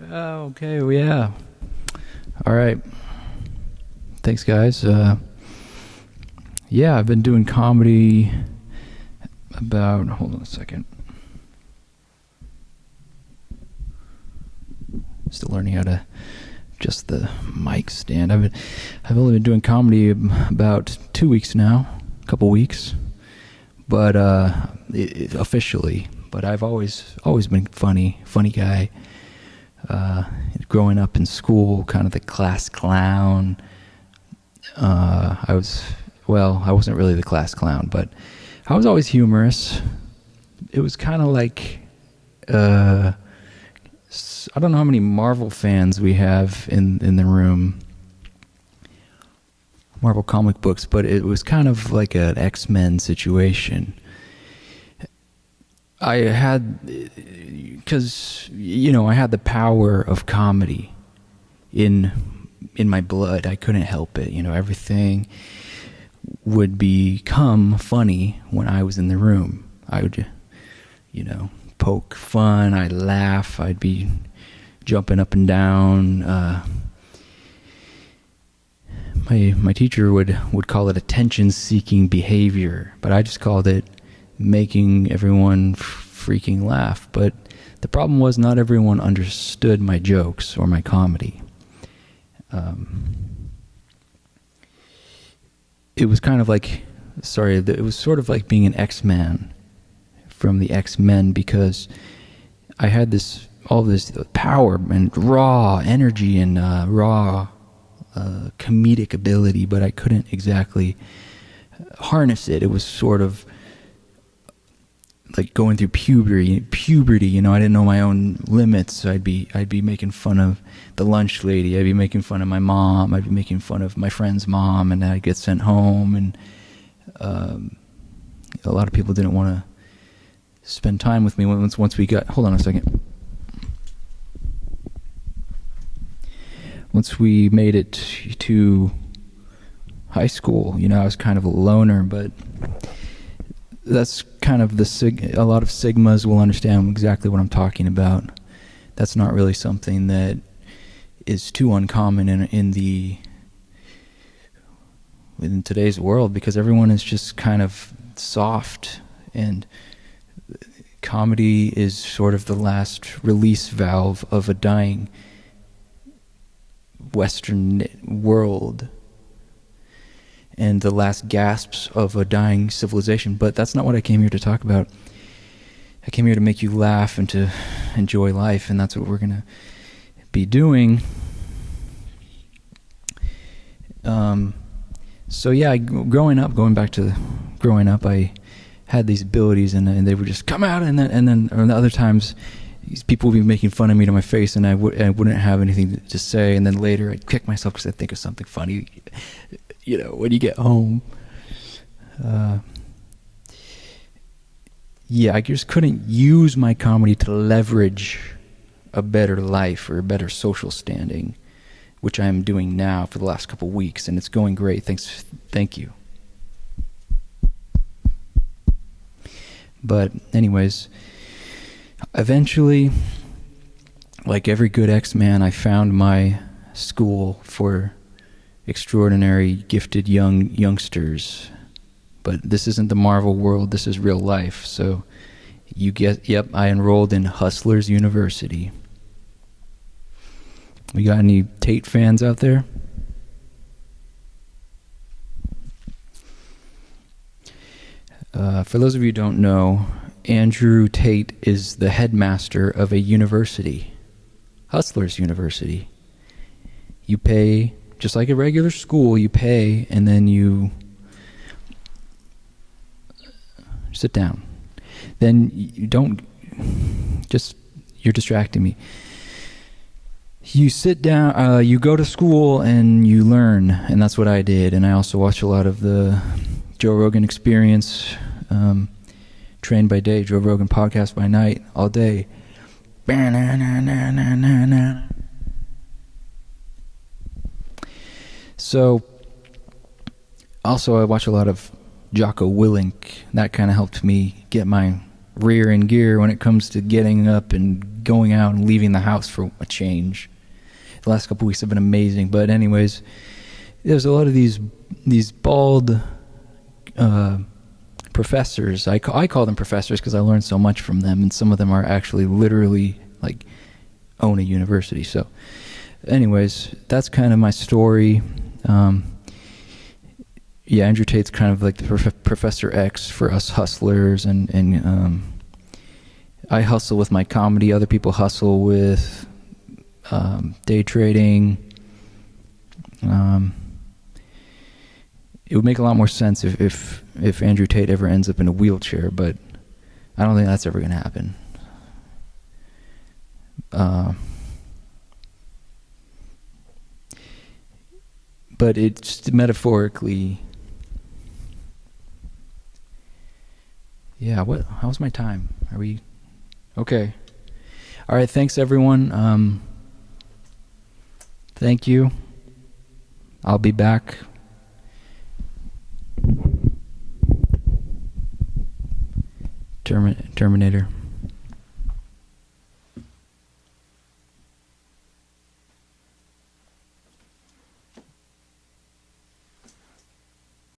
Oh, okay, well, yeah. All right. Thanks, guys. Yeah, I've been doing comedy about... Hold on a second. Still learning how to adjust the mic stand. I've only been doing comedy about 2 weeks now, a couple weeks, but officially. But I've always been funny guy. Growing up in school, kind of the class clown. I wasn't really the class clown, but I was always humorous. It was kind of like, I don't know how many Marvel fans we have in the room, Marvel comic books, but it was kind of like an X-Men situation. I had, because, I had the power of comedy in my blood. I couldn't help it. Everything would become funny when I was in the room. I would, poke fun. I'd laugh. I'd be jumping up and down. My teacher would call it attention-seeking behavior, but I just called it making everyone freaking laugh. But the problem was not everyone understood my jokes or my comedy. It was kind of like, it was sort of like being an X-Man from the X-Men, because I had all this power and raw energy and raw comedic ability, but I couldn't exactly harness it. It was sort of like going through puberty, I didn't know my own limits. I'd be making fun of the lunch lady, I'd be making fun of my mom, I'd be making fun of my friend's mom, and then I'd get sent home, and a lot of people didn't want to spend time with me once we got, hold on a second. Once we made it to high school, I was kind of a loner, but that's kind of a lot of Sigmas will understand exactly what I'm talking about. That's not really something that is too uncommon in today's world, because everyone is just kind of soft, and comedy is sort of the last release valve of a dying Western world, and the last gasps of a dying civilization. But that's not what I came here to talk about. I came here to make you laugh and to enjoy life, and that's what we're going to be doing. So yeah, going back to growing up, I had these abilities, and they would just come out, and then or the other times, these people would be making fun of me to my face, and I wouldn't have anything to say, and then later I'd kick myself because I'd think of something funny, when you get home. Yeah, I just couldn't use my comedy to leverage a better life or a better social standing, which I am doing now for the last couple weeks, and it's going great. Thank you. But anyways, eventually, like every good X-Man, I found my school for extraordinary, gifted youngsters. But this isn't the Marvel world, this is real life. So I enrolled in Hustlers University. We got any Tate fans out there? For those of you who don't know, Andrew Tate is the headmaster of a university, Hustlers University. You pay, just like a regular school, you pay, and then you sit down. Then you don't, you're distracting me. You sit down, you go to school and you learn, and that's what I did. And I also watch a lot of the Joe Rogan Experience, Trained by Day, Joe Rogan Podcast by night, all day. So, also I watch a lot of Jocko Willink. That kind of helped me get my rear in gear when it comes to getting up and going out and leaving the house for a change. The last couple weeks have been amazing. But anyways, there's a lot of these bald professors. I call them professors because I learned so much from them, and some of them are actually literally like own a university. So anyways, that's kind of my story. Yeah, Andrew Tate's kind of like the Professor X for us hustlers, and I hustle with my comedy. Other people hustle with day trading. It would make a lot more sense if Andrew Tate ever ends up in a wheelchair, but I don't think that's ever going to happen. But it's metaphorically. Yeah, how's my time? Are we okay? All right, thanks everyone. Thank you. I'll be back. Terminator.